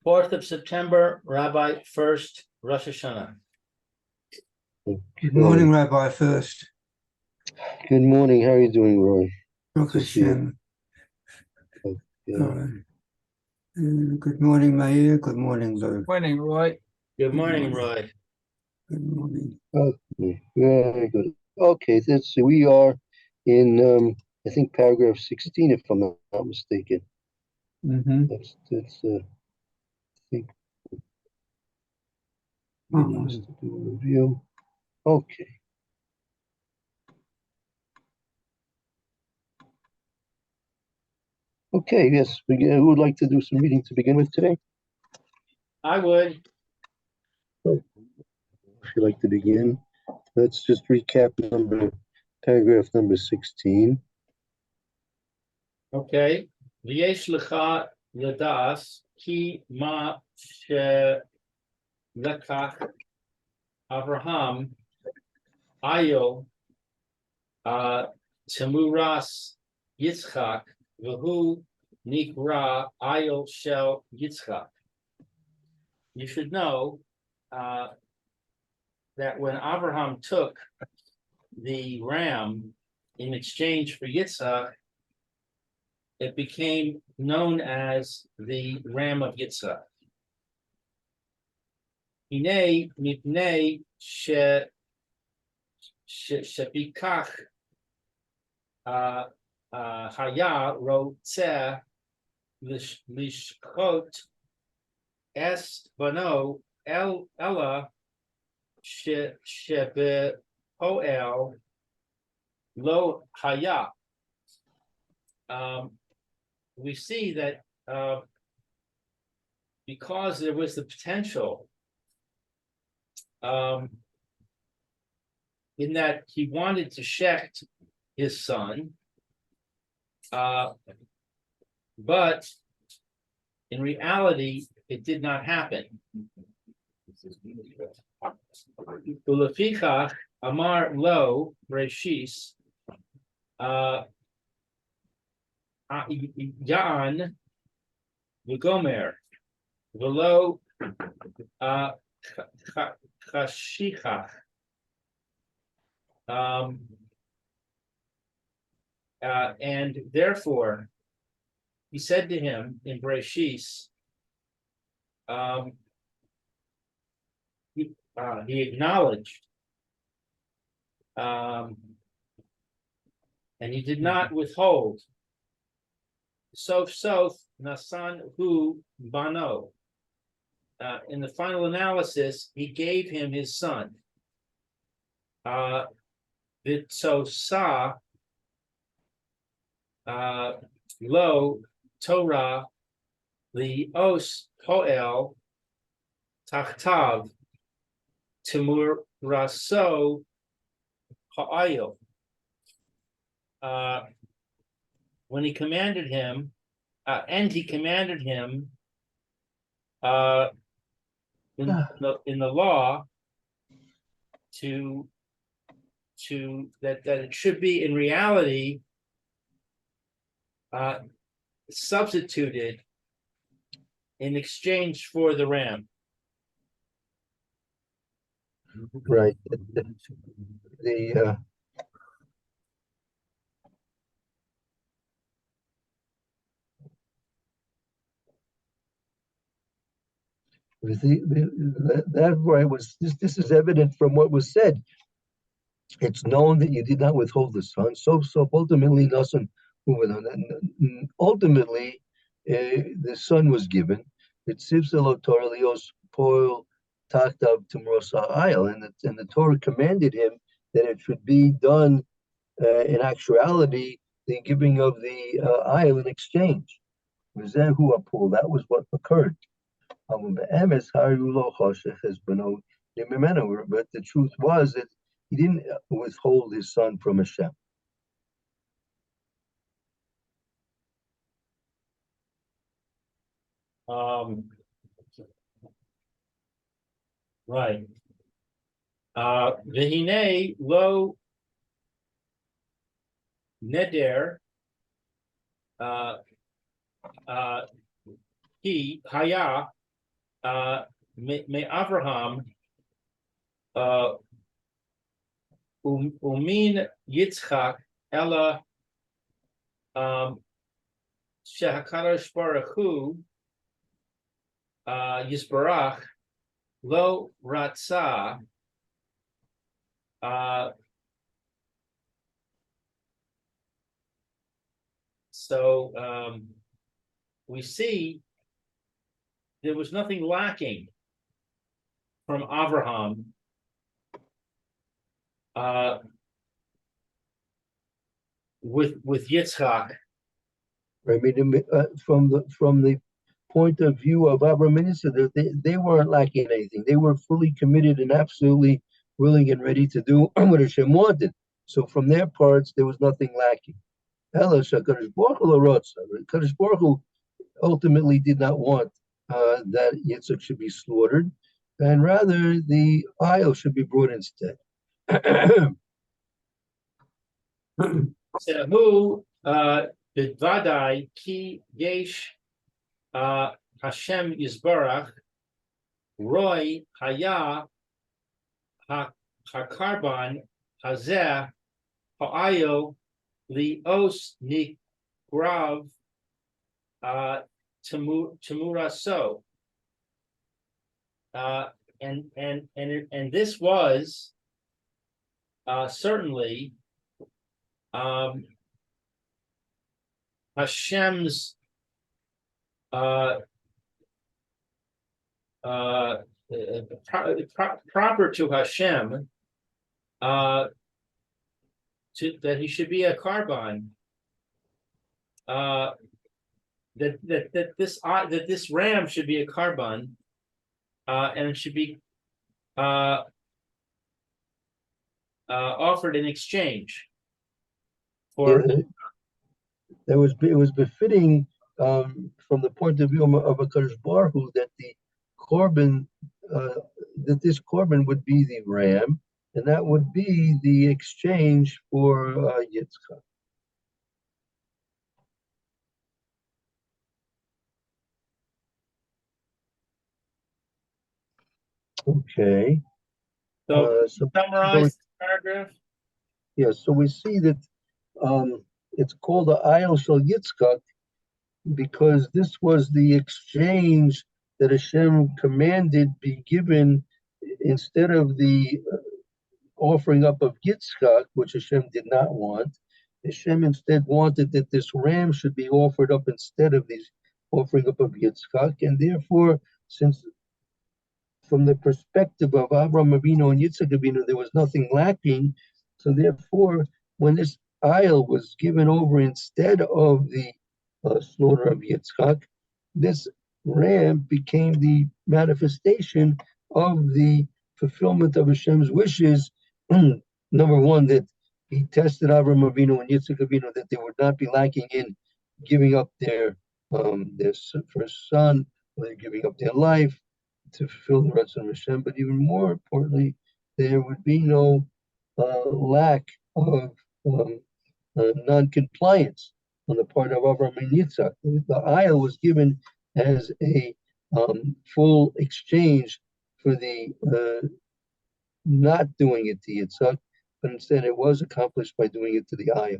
4th of September, Rabbi Furst, Rosh Hashana. Good morning, Rabbi Furst. Good morning. How are you doing, Roy? Baruch Hashem. Yeah. All right. Good morning, Meir. Good morning, Lou. Morning, Roy. Good morning, Roy. Good morning. Okay, very good. Okay, let's see. We are in, I think, paragraph 16, if I'm not mistaken. That's I think, wants to do a review. Okay. Okay, yes, who would like to do some reading to begin with today? I would. If you'd like to begin, let's just recap paragraph number 16. Okay. V'yesh lecha yadas ki ma she lekach Avraham ayo temuras Yitzchak v'hu nikra ayo shel Yitzchak. You should know that when Abraham took the ram in exchange for Yitzchak, it became known as the ram of Yitzchak. Hine mipnei shebikach haya rotzeh lishkot es bano ella shebe poel lo haya. We see that because there was the potential in that he wanted to shecht his son, but in reality, it did not happen. Ulefichach amar lo reshis Yan v'gomer v'lo chashichach. And therefore, he said to him in Bereshis, he acknowledged, and he did not withhold. Sof nasan hu bano. In the final analysis, he gave him his son. Vitzosa lo Torah li os poel tachtav timur raso ha'ayil. When he commanded him, in the law to that it should be in reality substituted in exchange for the ram. Right. That way was this is evident from what was said. It's known that you did not withhold the son. So ultimately, ultimately, the son was given. It's Torah Poil Taktav Timrosa Ayel, and the Torah commanded him that it should be done in actuality, the giving of the ayel in exchange. That was what occurred. But the truth was that he didn't withhold his son from Hashem. Right. V'hinei lo neder he haya me Avraham, umin Yitzchak, Ella, Shehakadosh Baruch Hu, Yisbarach, Lo Ratzah, so we see there was nothing lacking from Avraham with Yitzchak. I mean, from the point of view of Abraham and Yitzchak, they weren't lacking anything. They were fully committed and absolutely willing and ready to do what Hashem wanted. So from their parts, there was nothing lacking. Kadosh Baruch Hu ultimately did not want that Yitzchak should be slaughtered, and rather the isle should be brought instead. Who bidvadai ki yesh Hashem Yisbarach Roy Haya Hakarban Hazeh Ha'ayo Lios Nigrav Tamuraso. And this was certainly Hashem's proper to Hashem that he should be a carbon, that this ram should be a carbon, and it should be offered in exchange for. It was befitting from the point of view of a Kadosh Baruch Hu that the korban, that this korban would be the ram, and that would be the exchange for Yitzchak. Okay. So summarize the paragraph. Yeah, so we see that it's called the Ayel Shel Yitzchak because this was the exchange that Hashem commanded be given instead of the offering up of Yitzchak, which Hashem did not want. Hashem instead wanted that this ram should be offered up instead of the offering up of Yitzchak, and therefore, since from the perspective of Abraham Avinu and Yitzchak Avinu, there was nothing lacking. So therefore, when this isle was given over instead of the slaughter of Yitzchak, this ram became the manifestation of the fulfillment of Hashem's wishes. Number one, that he tested Abraham Avinu and Yitzchak Avinu that they would not be lacking in giving up their first son, or they're giving up their life to fulfill the rest of Hashem. But even more importantly, there would be no lack of non-compliance on the part of Avraham and Yitzchak. The ayah was given as a full exchange for the not doing it to Yitzchak, but instead it was accomplished by doing it to the ayah.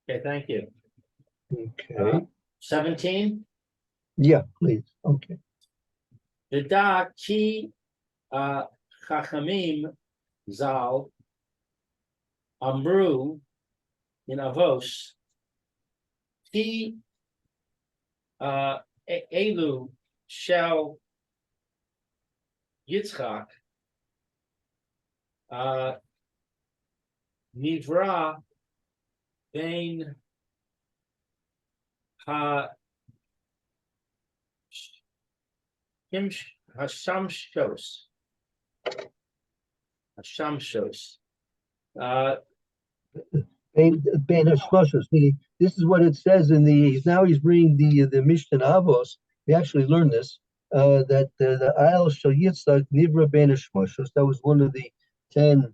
Okay, thank you. Okay. 17. Yeah, please. Okay. V'da ki chachamim zal amru in Avos ki elu shel Yitzchak nivra bein Hashamshos. Ben Hashmashos, meaning this is what it says in the. Now he's bringing the Mishnah Avos. We actually learned this that the Ayel Shel Yitzchak Nivra Ben Hashmashos. That was one of the 10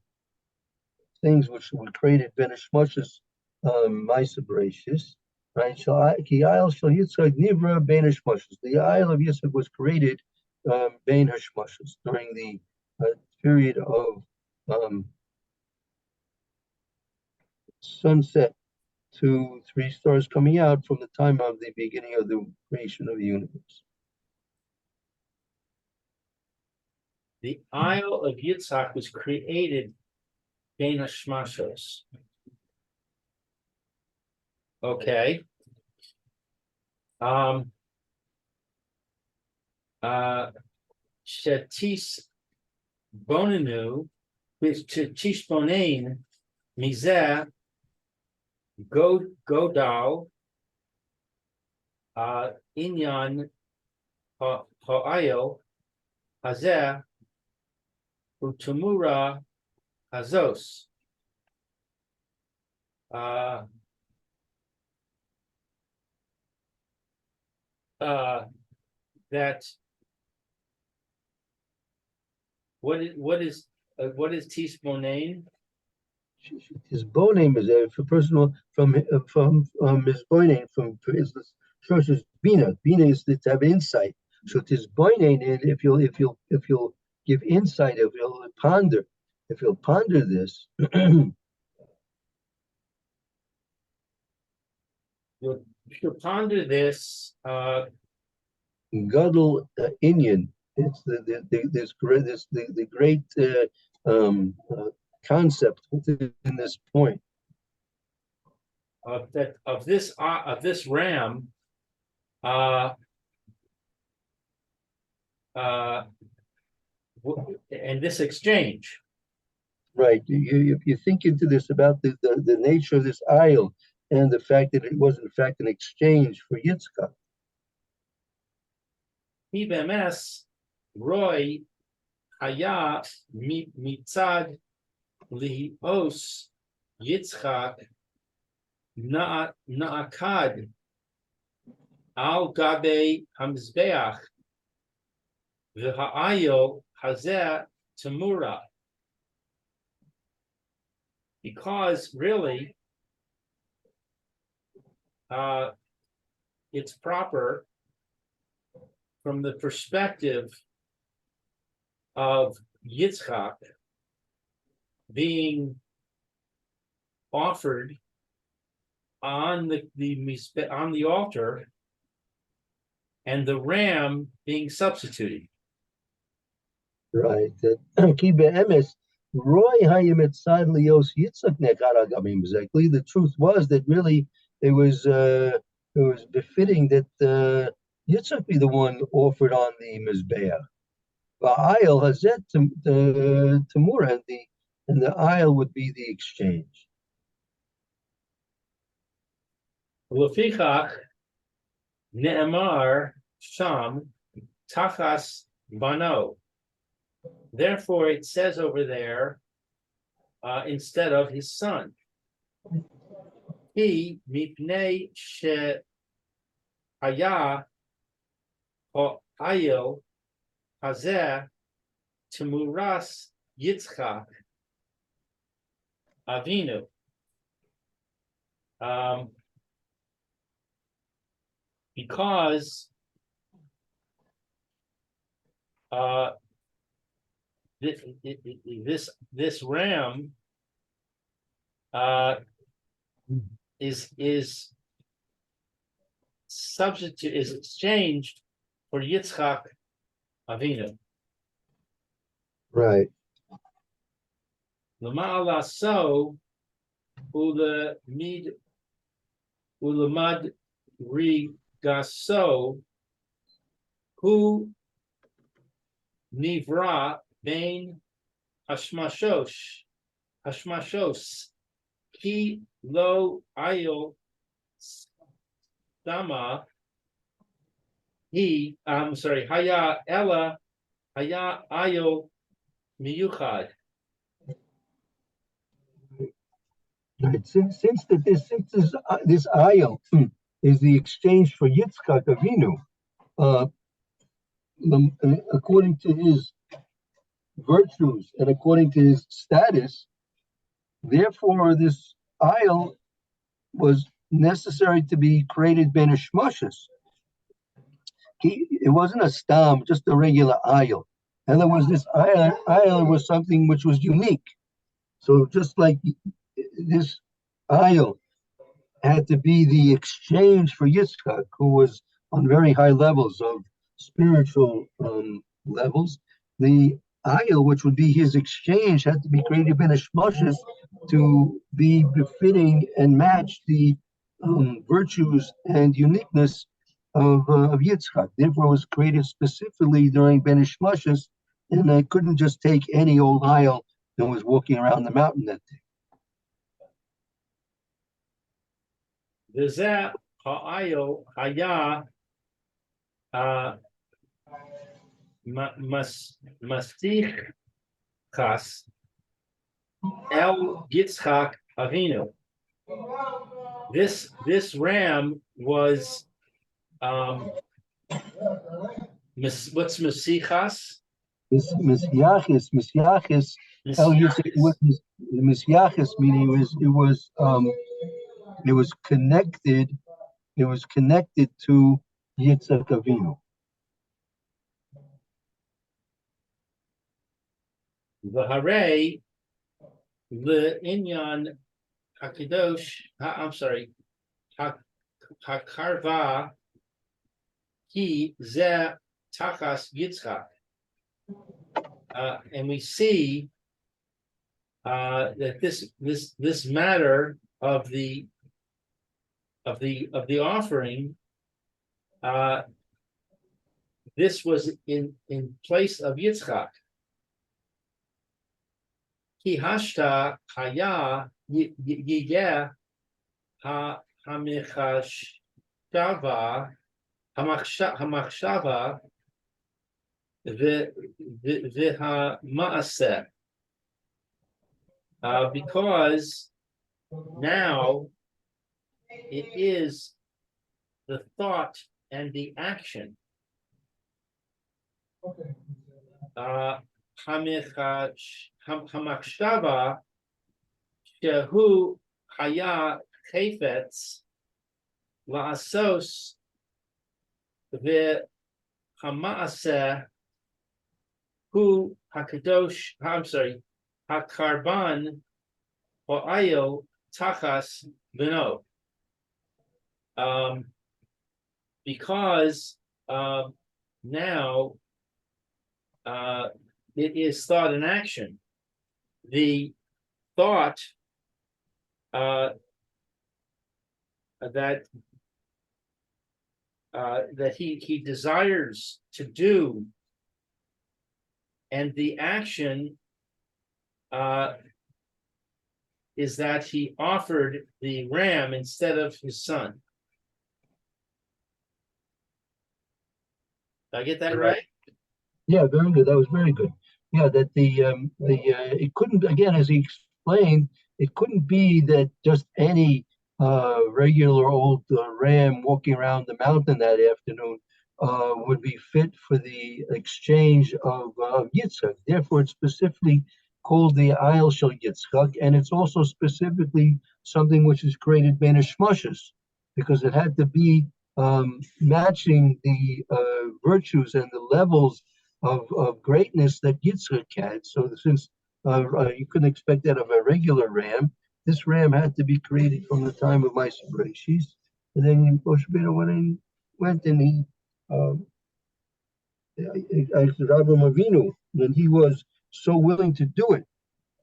things which we created Ben Hashmashos Ma'aser Bereishis. right? Ki Isle Shal Yitzchak Nivra Bein Hashmashos. The Isle of Yitzchak was created Bein Hashmashos during the period of sunset to 3 stars coming out from the time of the beginning of the creation of the universe. The Isle of Yitzhak was created Bein Hashmashos. Okay. Shetis Bonenu, Shetis Bonain, Mizeh, Godal, Inyan Ha'ayel, Hazeh, Utumura Hazos. That what is Tisbonain? His bow name is for personal from his boy name from his church is Bina. Bina is to have insight. So his boy name, and if you'll give insight, if you'll ponder this. You'll ponder this. Gadol Inyan. It's the great concept within this point Of this ram, and this exchange. right. You think into this about the nature of this isle and the fact that it was in fact an exchange for Yitzchak. BMS Roy Haya Mitzad Lios Yitzchak Naakad Al Gabe Hamzbeach V'ha'ayo Hazeh Tamura. Because really, it's proper from the perspective of Yitzchak being offered on the altar, and the ram being substituted. Right. Ki be'emes Roy hayemetzad lios Yitzchak nekara. I mean, exactly. The truth was that really it was befitting that Yitzchak be the one offered on the mizbeach. Ba'ayel hazet tamura, and the aisle would be the exchange. Lefichach ne'emar sham tachas bano. Therefore, it says over there, instead of his son, he mipnei she haya ha'ayel hazeh temuras Yitzchak Avinu. Because this ram is exchanged for Yitzchak Avinu. Right. L'ma'ala so ulemad rigaso hu nivra bein hashmashos ki lo ayil sama haya ella haya ayil miyuchad. Right. Since this aisle is the exchange for Yitzchak Avinu, according to his virtues and according to his status, therefore this aisle was necessary to be created ben shmoshes. It wasn't a stam, just a regular aisle. And there was this aisle was something which was unique. So just like this aisle had to be the exchange for Yitzchak, who was on very high levels of spiritual levels, the aisle, which would be his exchange, had to be created in a shmoshes to be befitting and match the virtues and uniqueness of Yitzchak. Therefore, it was created specifically during Ben Ishmashis, and I couldn't just take any old aisle that was walking around the mountain that day. וזה האיל היה מסטיחס El Yitzchak Avinu. This ram was what's Mesichas? Misyachis El Yitzchak, Misyachis meaning it was connected to Yitzchak Avinu. V'harei le'inyan hakidosh. I'm sorry. Hakarva ki ze tachas Yitzchak. And we see that this matter of the offering, this was in place of Yitzchak. Ki hashta haya yiyeh hamachshava v'hama'aseh. Because now it is the thought and the action. Hamachshava shehu haya chayfetz la'asos v'hama'aseh hu hakadosh. I'm sorry, hakarban ha'ayil tachas beno. Because now it is thought and action. The thought that he desires to do, and the action is that he offered the ram instead of his son. Did I get that right? Yeah, very good. That was very good. Yeah, that it couldn't, again, as he explained, it couldn't be that just any regular old ram walking around the mountain that afternoon would be fit for the exchange of Yitzchak. Therefore, it's specifically called the Ayil Shel Yitzchak, and it's also specifically something which is created Ben Shmoshes, because it had to be matching the virtues and the levels of greatness that Yitzchak had. So since you couldn't expect that of a regular ram, this ram had to be created from the time of Ma'aser Bereshis. And then Moshe Rabbeinu went and he asked Avraham Avinu, and he was so willing to do it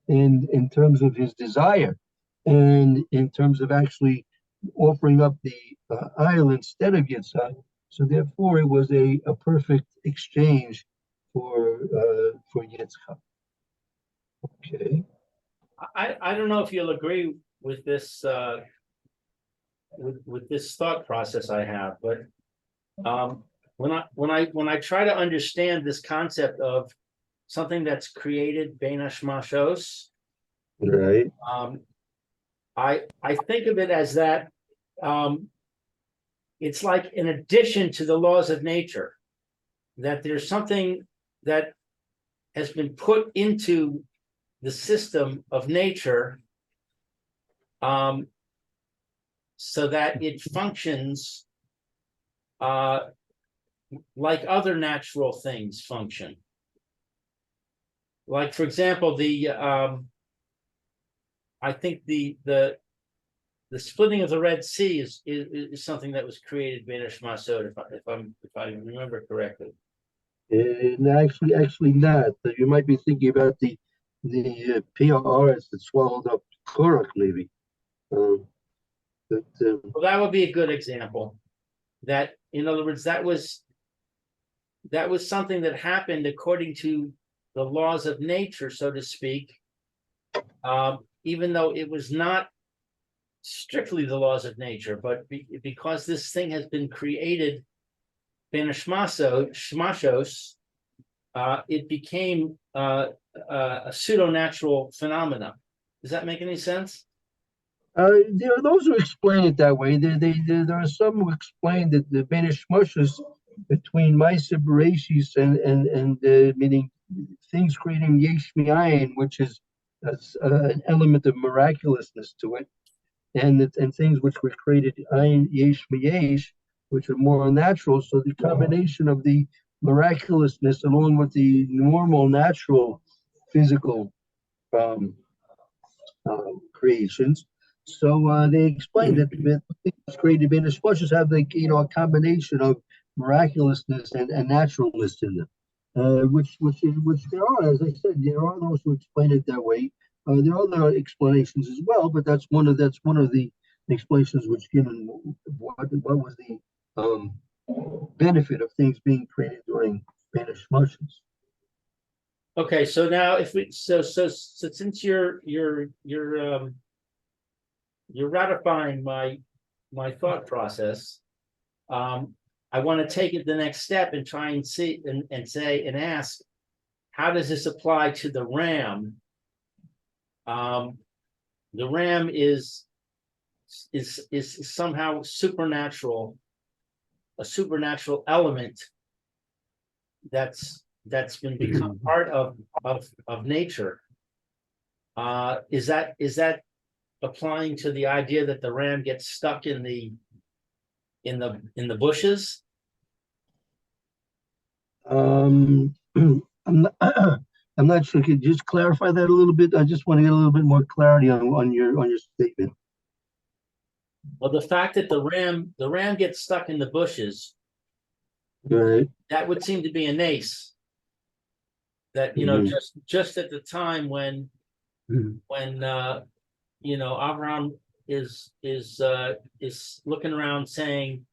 in terms of his desire and in terms of actually offering up the Ayil instead of Yitzhak. So therefore, it was a perfect exchange for Yitzchak. Okay. I don't know if you'll agree with this with this thought process I have, but when I try to understand this concept of something that's created bein hashmashos, Right. I think of it as that it's like in addition to the laws of nature, that there's something that has been put into the system of nature so that it functions like other natural things function. Like, for example, I think the splitting of the Red Sea is something that was created by Masod, if I remember correctly. And actually not. You might be thinking about the PRRs that swallowed up Korach, maybe. But Well, that would be a good example. That, in other words, that was something that happened according to the laws of nature, so to speak, even though it was not strictly the laws of nature, but because this thing has been created ben shmashos, it became a pseudo-natural phenomena. Does that make any sense? there are those who explain it that way. There are some who explain that the Benish Mushes between Maisa Bereshis and meaning things creating Yesh Mi'ayin, which is an element of miraculousness to it, and things which were created Ayin Yesh Mi'yesh, which are more natural. So the combination of the miraculousness along with the normal, natural, physical creations. So they explained that things created in the sponges have a combination of miraculousness and naturalness in them. Which there are, as I said, there are those who explain it that way. There are other explanations as well, but that's one of the explanations which given what was the benefit of things being created during Spanish Martians. Okay, so now if we so since you're ratifying my thought process, I want to take it the next step and try and see and say and ask, how does this apply to the RAM? The RAM is somehow supernatural, a supernatural element that's been become part of nature. Is that applying to the idea that the ram gets stuck in the bushes? I'm not, I'm not sure. Could you just clarify that a little bit? I just want to get a little bit more clarity on your statement. Well, the fact that the ram gets stuck in the bushes, Right. that would seem to be a nace. That just at the time when Abraham is looking around saying,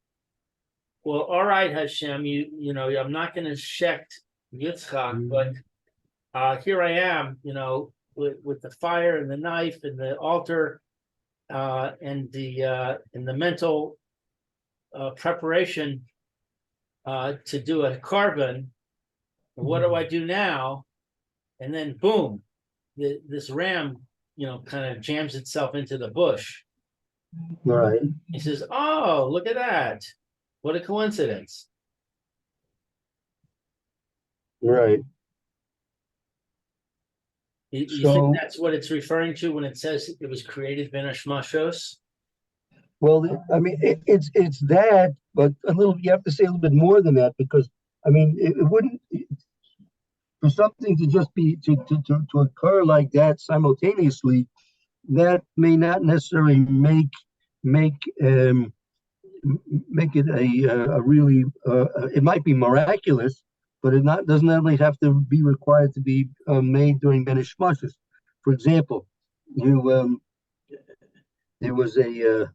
well, all right, Hashem, I'm not going to shect Yitzchak, but here I am, with the fire and the knife and the altar, and the mental preparation to do a carbon. What do I do now? And then boom, this ram, kind of jams itself into the bush. Right. He says, "Oh, look at that! What a coincidence!" Right. You think that's what it's referring to when it says it was created ben hashmashos? Well, I mean, it's that, but you have to say a little bit more than that, because I mean, it wouldn't, for something to just be to occur like that simultaneously, that may not necessarily make it a really it might be miraculous, but it doesn't really have to be required to be made during Ben Ishmashis. For example, there was a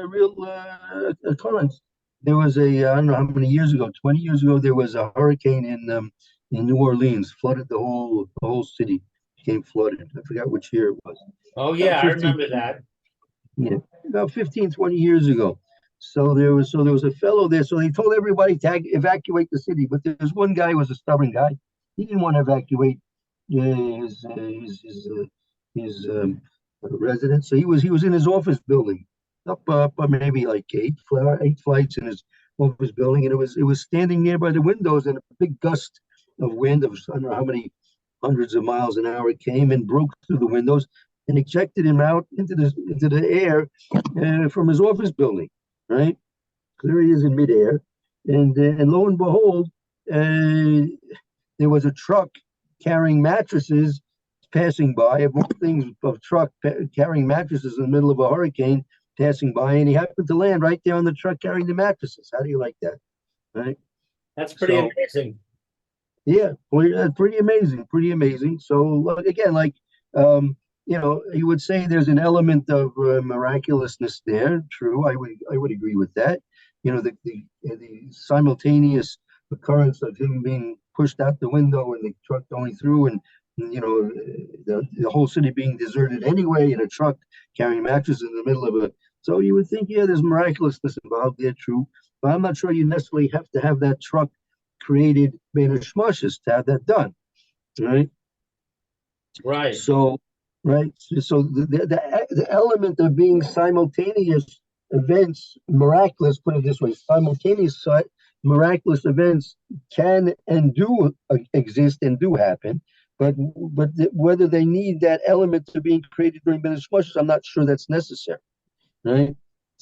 real occurrence. There was I don't know how many years ago, 20 years ago, there was a hurricane in New Orleans, flooded the whole city, became flooded. I forgot which year it was. Oh yeah, I remember that. Yeah, about 15, 20 years ago. So there was a fellow there. So they told everybody to evacuate the city, but there's one guy who was a stubborn guy. He didn't want to evacuate his residence. So he was in his office building, up maybe like eight flights in his office building, and it was standing near by the windows, and a big gust of wind of I don't know how many hundreds of miles an hour came and broke through the windows. and ejected him out into the air from his office building, right? There he is in midair, and lo and behold, there was a truck carrying mattresses passing by. Of all things, a truck carrying mattresses in the middle of a hurricane passing by, and he happened to land right there on the truck carrying the mattresses. How do you like that, right? That's pretty amazing. Yeah, pretty amazing, pretty amazing. So again, like you would say there's an element of miraculousness there. True, I would agree with that. The simultaneous occurrence of him being pushed out the window and the truck going through, and the whole city being deserted anyway, and a truck carrying mattresses in the middle of a. So you would think, yeah, there's miraculousness involved there. True, but I'm not sure you necessarily have to have that truck created Beta Shmoshes to have that done, right? Right. So, right. So the element of being simultaneous events, miraculous, put it this way, simultaneous miraculous events can and do exist and do happen, but whether they need that element to being created during Beta Shmoshes, I'm not sure that's necessary, right?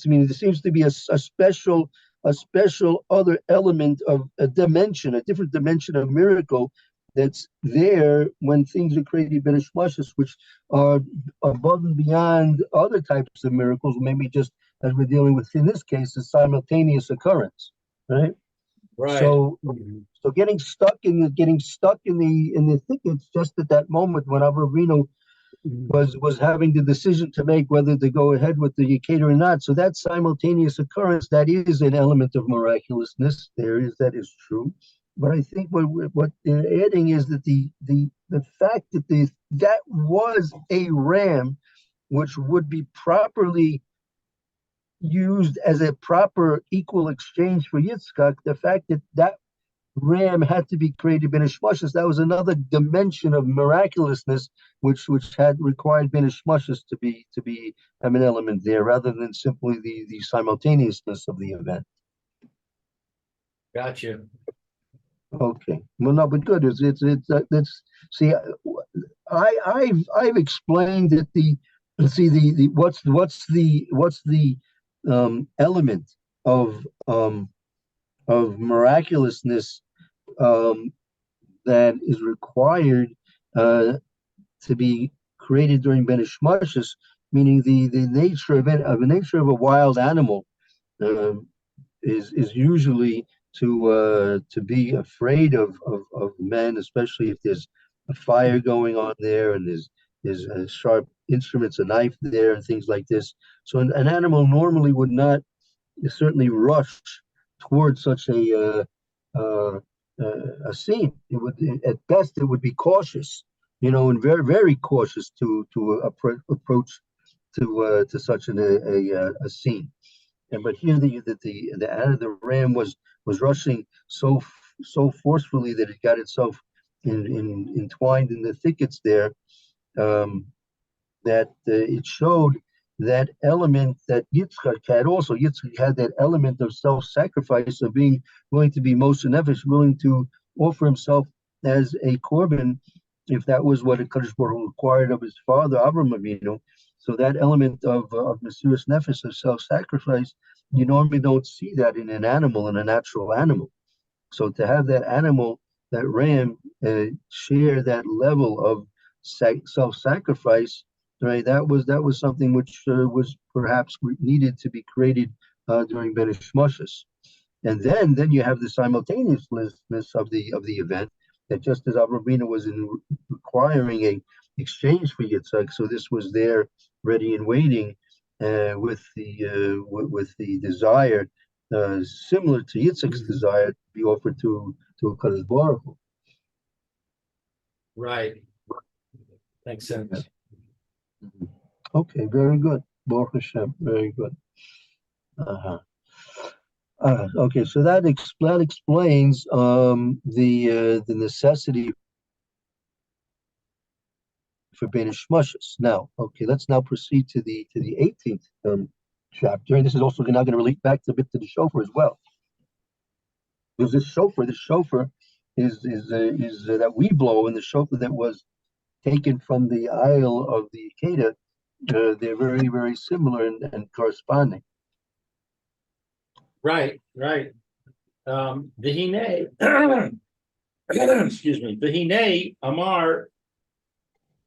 I mean, there seems to be a special other element of a dimension, a different dimension of miracle that's there when things are created by Shmashas, which are above and beyond other types of miracles, maybe just as we're dealing with in this case, a simultaneous occurrence, right? Right. So getting stuck in the thickets just at that moment when Avravino was having the decision to make whether to go ahead with the Yekeda or not. So that simultaneous occurrence, that is an element of miraculousness. That is true. But I think what they're adding is that the fact that that was a ram, which would be properly used as a proper equal exchange for Yitzchak, the fact that ram had to be created Ben Ishmashis, that was another dimension of miraculousness, which had required Ben Ishmashis to be have an element there, rather than simply the simultaneousness of the event. Gotcha. Okay, well, no, but good. It's see, I've explained that the what's the element of miraculousness that is required to be created during Ben Ishmashis, meaning the nature of it, of the nature of a wild animal uh, is usually to be afraid of men, especially if there's a fire going on there and there's sharp instruments, a knife there, and things like this. So an animal normally would not certainly rush towards such a scene. It would, at best, it would be cautious, and very very cautious to approach to such a scene. And but here the ram was rushing so forcefully that it got itself entwined in the thickets there. Um, that it showed that element that Yitzchak had also. Yitzchak had that element of self-sacrifice, of being willing to be most nefesh, willing to offer himself as a korban, if that was what a Kadosh Baruch Hu required of his father, Avram Avinu. So that element of Mesiras Nefesh, of self-sacrifice, you normally don't see that in an animal, in a natural animal. So to have that animal, that ram, share that level of self-sacrifice, right? That was something which was perhaps needed to be created during Ben Ishmashis. And then you have the simultaneousness of the event, that just as Avrabina was requiring a exchange for Yitzhak, so this was there ready and waiting with the desire similar to Yitzchak's desire to be offered to a Kadosh Baruch Hu. Right. Makes sense. Okay, very good. Baruch Hashem, very good. Uh-huh. Okay, so that explains the necessity for Beta Shmashis. Now, okay, let's now proceed to the 18th chapter, and this is also now going to relate back a bit to the shofar as well. Because this shofar is that we blow, and the shofar that was taken from the Isle of the Acadia, they're very, very similar and corresponding. Right. Vihine, excuse me, Vihine Amar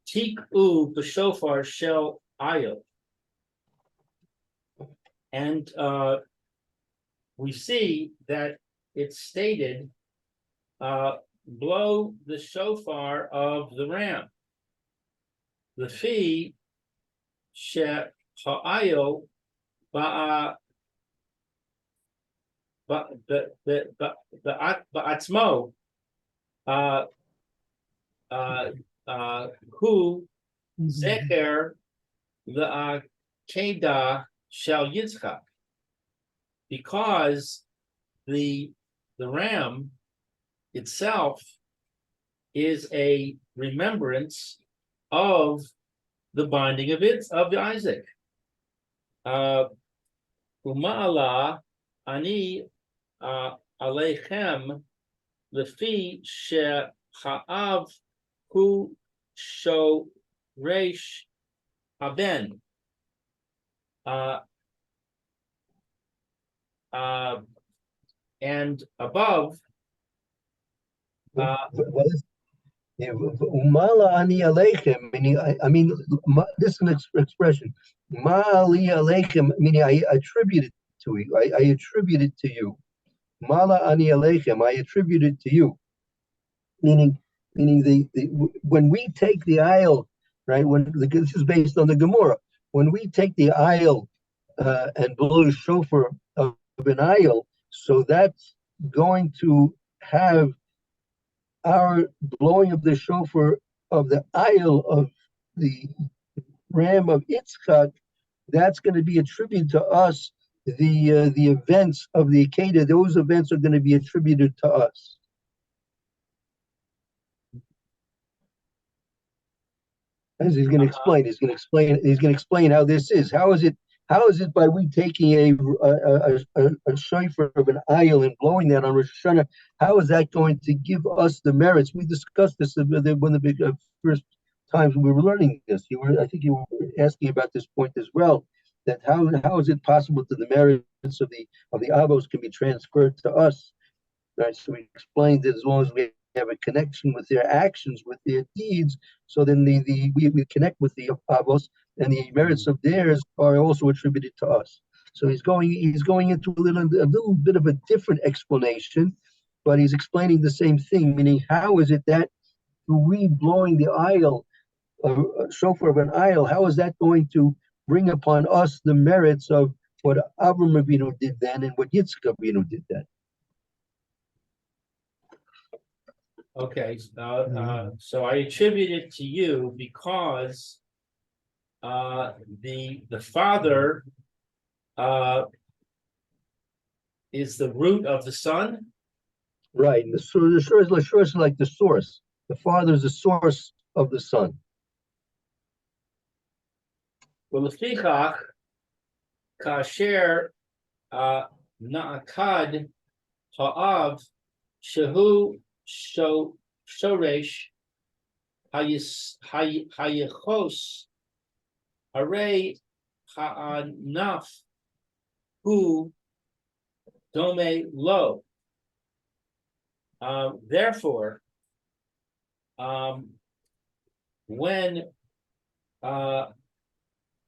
Tiku B'Shofar Shel Ayo. And we see that it's stated, blow the shofar of the ram. The fee she ha'ayo ba'a ba'atzmo who zecher the Keda shall Yitzchak, because the ram itself is a remembrance of the binding of Isaac. Uma'ala ani aleichem lefi she'ha'av hu shoresh haben. And above, Umala ani aleichem, meaning I mean this is an expression. Ma'ali aleichem, meaning I attribute it to you. I attribute it to you. Mala ani aleichem, I attribute it to you. Meaning the when we take the aisle, right? This is based on the Gemara. When we take the aisle and blow the shofar of an aisle, so that's going to have our blowing of the shofar of the aisle of the ram of Yitzchak, that's going to be attributed to us. The events of the Acadia, those events are going to be attributed to us. As he's going to explain, he's going to explain how this is. How is it by we taking a shofar of an aisle and blowing that on Rosh Hashana? How is that going to give us the merits? We discussed this one of the first times we were learning this. I think you were asking about this point as well. That how is it possible that the merits of the avos can be transferred to us? Right. So we explained that as long as we have a connection with their actions, with their deeds, so then we connect with the avos, and the merits of theirs are also attributed to us. So he's going into a little bit of a different explanation, but he's explaining the same thing, meaning how is it that through we blowing the aisle, shofar of an aisle, how is that going to bring upon us the merits of what Avram Avinu did then and what Yitzchak Avinu did then? okay, so I attribute it to you because the father is the root of the son. Right. And the source is like the source. The father is the source of the son. Well, lefichach kasher na'akad ha'av shehu shoresh hayechos arei ha'anaf hu dome lo. Therefore, when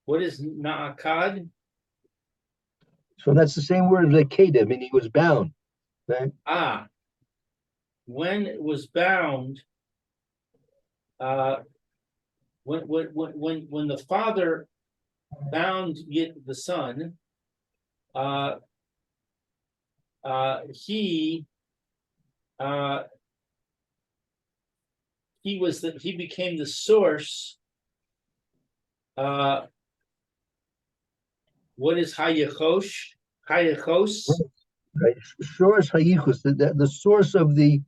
what is na'akad? So that's the same word as Acadia, meaning he was bound. Right? When it was bound, when the father bound the son, he became the source. What is hayechos? Hayechos. Right. Shorish hayichus, the source of the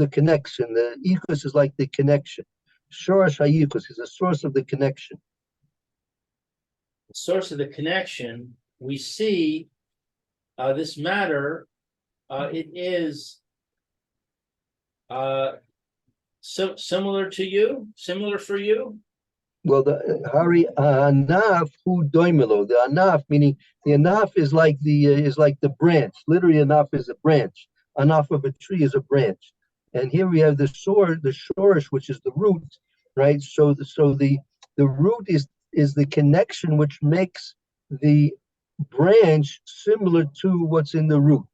connection. The ichus is like the connection. Shorish hayichus is the source of the connection. The source of the connection. We see this matter. It is so similar to you? Similar for you? Well, the Hari Anaf who doimelo. The Anaf meaning the Anaf is like the branch. Literally, Anaf is a branch. Anaf of a tree is a branch. And here we have the shorish, which is the root, right? So the root is the connection which makes the branch similar to what's in the root.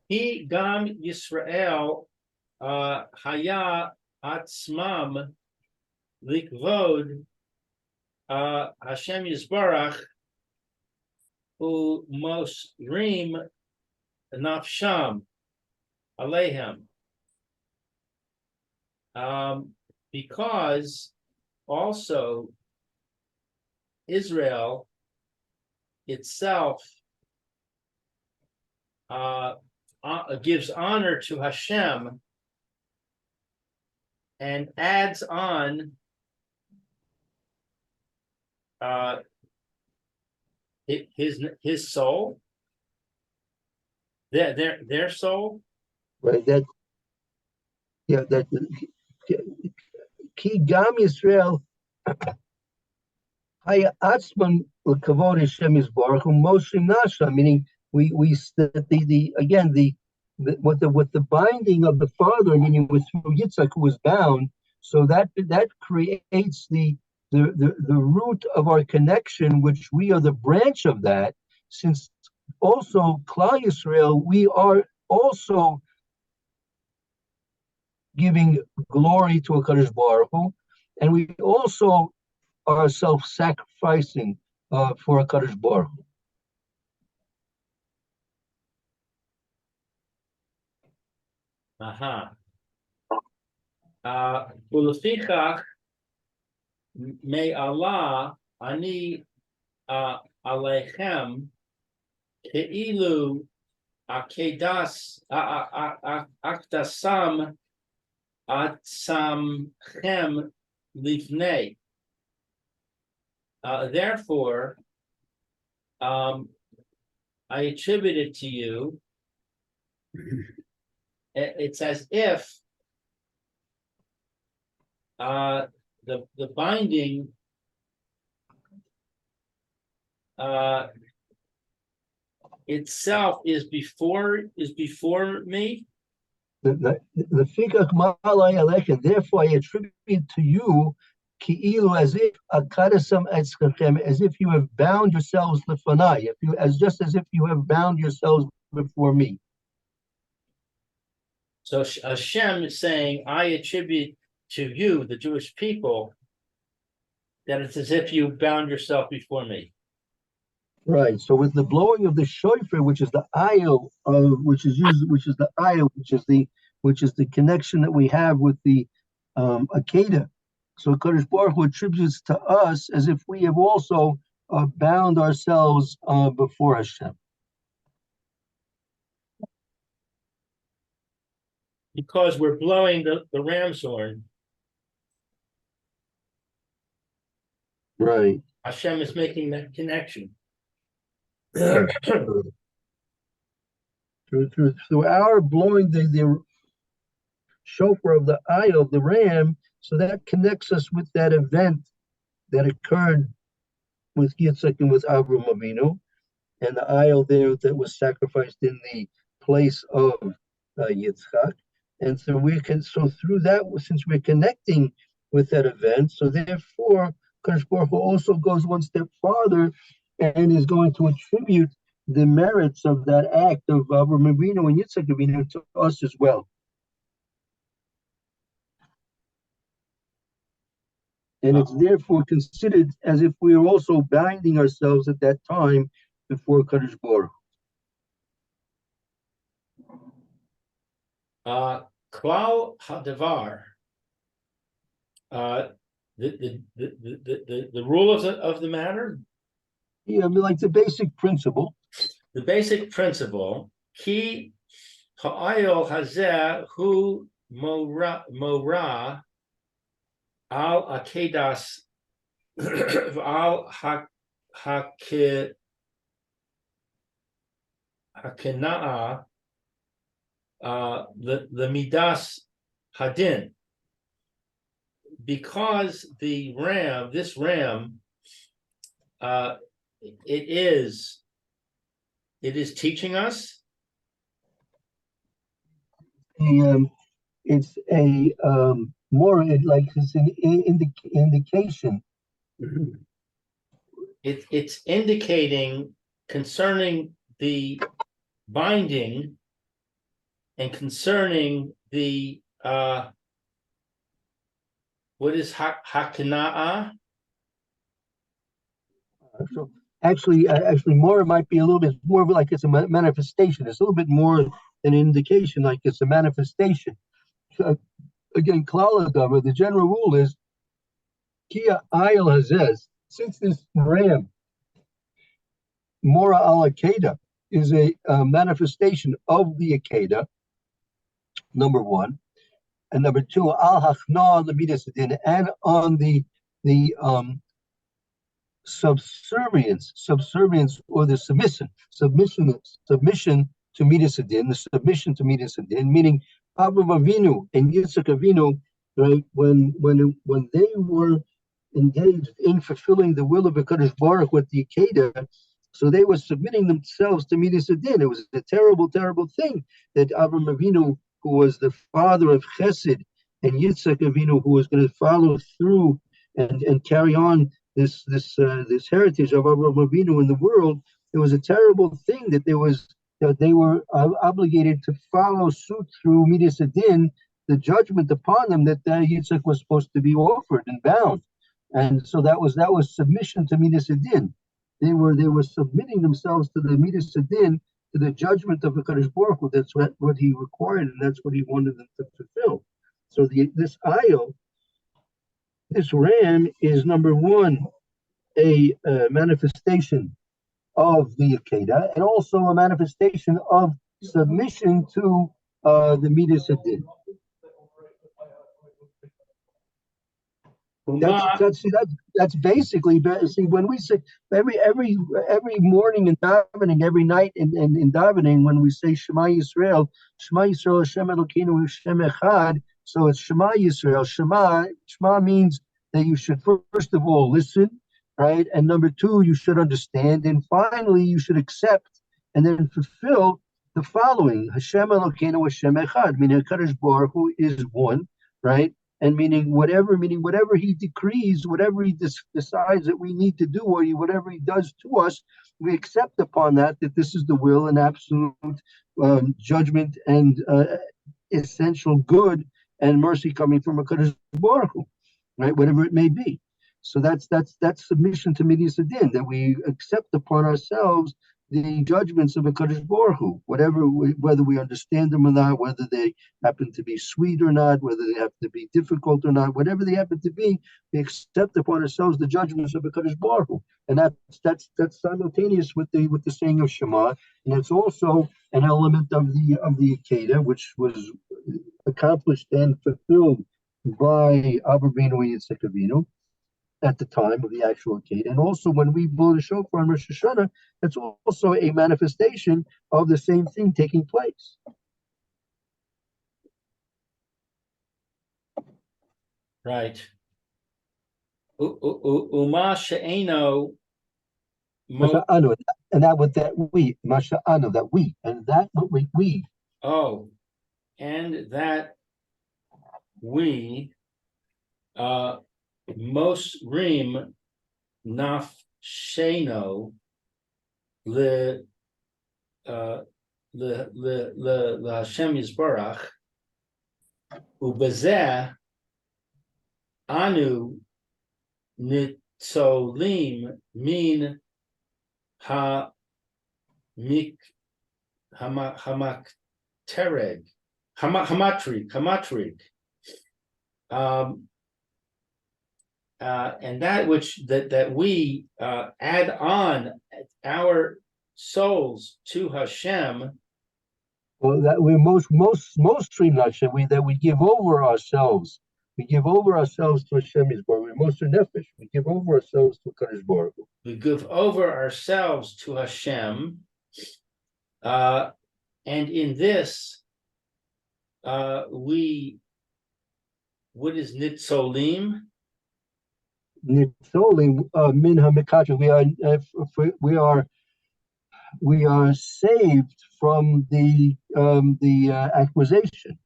He gam Yisrael haya atzmam likvod Hashem Yisbarach u mosrim nafsham alehem. Because also Israel itself gives honor to Hashem and adds on his soul, their soul, Right. That Ki Gam Yisrael Haya Atzman L'Kavod Hashem Yisbarach Moshim Nasha. Meaning we the again the what the binding of the father, meaning with through Yitzchak who was bound, so that creates the root of our connection, which we are the branch of that. Since also Klal Yisrael, we are also giving glory to a Kadosh Baruch Hu, and we also are self-sacrificing for a Kadosh Baruch Hu. Ulefichach may Allah ani aleichem keilu akedas akdasam atsamchem lifnei. Therefore, I attribute it to you. It's as if the binding itself is before me. The fikach ma'alai alechem. Therefore, I attribute to you ki'ilu as if akadasam etzkachem, as if you have bound yourselves lefanai, just as if you have bound yourselves before me. So Hashem is saying, I attribute to you, the Jewish people, that it's as if you bound yourself before me. Right. So with the blowing of the shofar, which is the ayil, which is the connection that we have with the Akedah. So Kadosh Baruch Hu attributes to us as if we have also bound ourselves before Hashem. Because we're blowing the ram's horn. Right. Hashem is making that connection. Through our blowing the shofar of the ayil of the ram, so that connects us with that event that occurred with Yitzchak and with Avraham Avinu, and the ayil there that was sacrificed in the place of Yitzchak. And so through that, since we're connecting with that event, so therefore Kadosh Baruch Hu also goes one step farther and is going to attribute the merits of that act of Avraham Avinu and Yitzchak Avinu to us as well. And it's therefore considered as if we are also binding ourselves at that time before Kadosh Baruch Klal hadavar. The rule of the matter. Yeah, I mean, like the basic principle. The basic principle. Ki ha'ayol hazeh hu mora al akedas al Hakana'ah, the Midas Hadin, because this ram, it is teaching us. It's a more like it's an indication. It's indicating concerning the binding and concerning the what is Hakana'ah? So actually, more might be a little bit more like it's a manifestation. It's a little bit more than an indication, like it's a manifestation. Again, Klal Adavar, the general rule is Kia Ayel Hazez, since this ram, Mora al Akeda, is a manifestation of the Akeda, number one. And number two, Al Hachna the Midas Adin, and on the subservience or the submission to Midas Adin, the submission to Midas Adin, meaning Avraham Avinu and Yitzchak Avinu, right, when they were engaged in fulfilling the will of HaKadosh Baruch with the Akedah, so they were submitting themselves to Midas Adin. It was a terrible, terrible thing that Avraham Avinu, who was the father of Chesed, and Yitzchak Avinu, who was going to follow through and carry on this heritage of Avraham Avinu in the world, it was a terrible thing that they were obligated to follow suit through Midas Adin, the judgment upon them that Yitzchak was supposed to be offered and bound, and so that was submission to Midas Adin. They were submitting themselves to the Midas Adin, to the judgment of the Kadosh Baruch Hu. That's what he required, and that's what he wanted them to fulfill. So this ayil, this ram, is number one, a manifestation of the Akedah, and also a manifestation of submission to the Midas Adin. That's basically, see, when we say every morning in davening, every night in davening, when we say Shema Yisrael, Hashem Elokeinu Hashem Echad, so it's Shema Yisrael. Shema means that you should first of all listen, right? And number two, you should understand, and finally you should accept and then fulfill the following: Hashem Elokeinu Hashem Echad, meaning HaKadosh Baruch Hu is one, right? And meaning whatever he decrees, whatever he decides that we need to do, or whatever he does to us, we accept upon that this is the will and absolute judgment and essential good and mercy coming from HaKadosh Baruch Hu, right? Whatever it may be. So that's submission to Midas Adin, that we accept upon ourselves the judgments of HaKadosh Baruch Hu, whether we understand them or not, whether they happen to be sweet or not, whether they happen to be difficult or not, whatever they happen to be, we accept upon ourselves the judgments of HaKadosh Baruch Hu, and that's simultaneous with the saying of Shema, and it's also an element of the Akedah, which was accomplished and fulfilled by Avraham Avinu and Yitzchak Avinu at the time of the actual Akedah. And also when we blow the shofar on Rosh Hashana, that's also a manifestation of the same thing taking place. Right. Uma she'eno. And that what that we, Masha'anu, that we, and that what we. Oh, and that we, Mosrim nafsheno le Hashem Yisbarach ubezeh anu nitzolim min hamatrik. And that which that we add on our souls to Hashem. Well, that we most stream Hashem, that we give over ourselves. We give over ourselves to Hashem Yisbarach. We most nefesh. We give over ourselves to Kadosh Baruch Hu. We give over ourselves to Hashem. And in this, what is nitzolim? Nitzolim min hamikatra. We are saved from the accusation.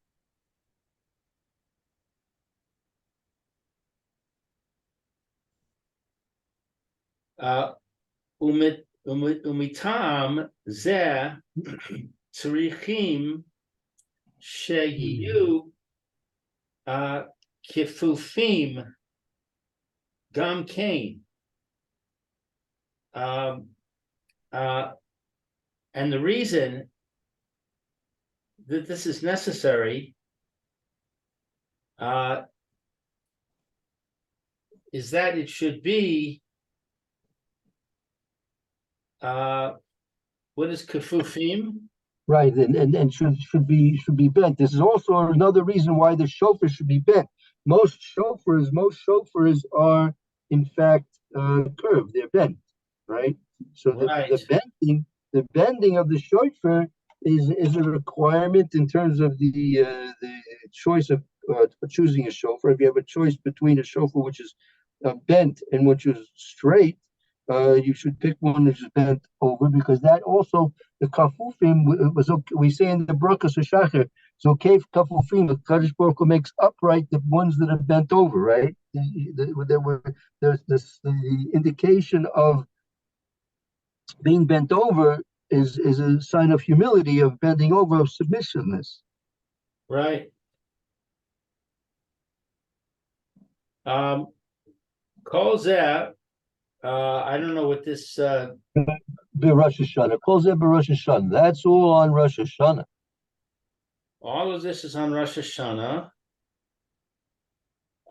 Umitam zeh tzrichim sheyiyu kifufim gam kain. And the reason that this is necessary is that it should be what is kafufim? Right, and should be bent. This is also another reason why the shofar should be bent. Most shofars are in fact curved. They're bent, right? So the bending of the shofar is a requirement in terms of the choice of choosing a shofar. If you have a choice between a shofar which is bent and which is straight, you should pick one which is bent over, because that also, the kafufim was okay. We say in the Brachos Hashachar, it's okay for kafufim. The Kadosh Baruch Hu makes upright the ones that are bent over, right? There's the indication of being bent over is a sign of humility, of bending over, of submissiveness. Right. Calls out. I don't know what this. Rosh Hashana. Calls it Rosh Hashana. That's all on Rosh Hashana. All of this is on Rosh Hashana.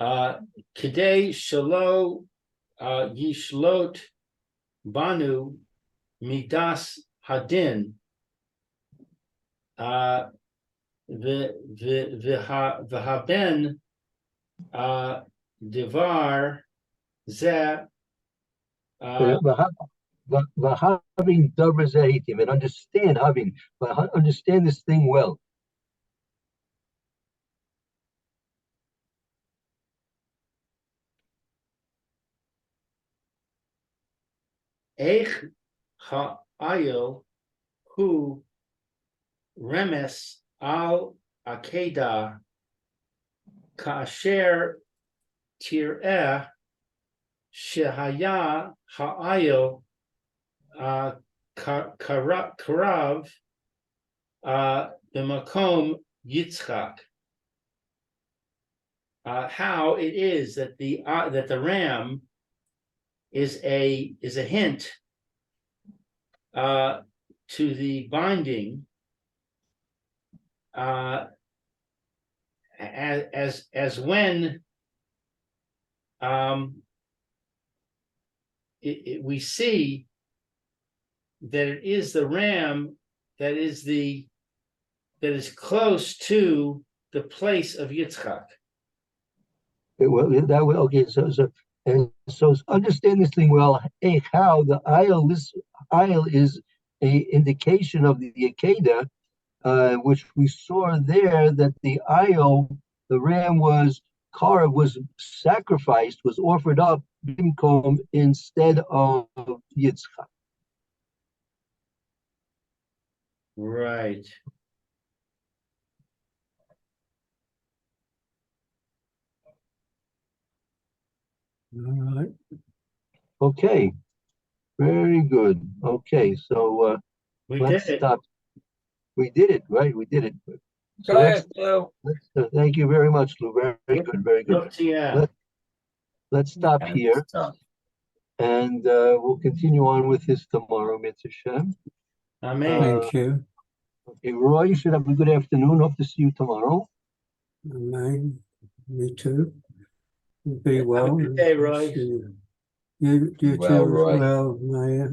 Kedei shelo yishlot banu midas hadin. V'haben devar zeh. Having and understand this thing well. Eich ha'ayil hu remes al akeda ka'asher tir'eh shehaya ha'ayil karav b'makom Yitzchak. How it is that the ram is a hint to the binding as when we see that it is the ram that is close to the place of Yitzchak. Okay. So understand this thing well. How the this aisle is a indication of the Akedah, which we saw there that the ram was sacrificed, was offered up instead of Yitzchak. Right. All right. Okay. Very good. Okay, so let's stop. We did it, right? We did it. So thank you very much, Lou. Very good, very good. Let's stop here, and we'll continue on with this tomorrow, Mitzvah. Amen. Thank you. Okay, Roy, you should have a good afternoon. Hope to see you tomorrow. Amen. Me too. Be well. Have a good day, Roy. You too as well, Maya.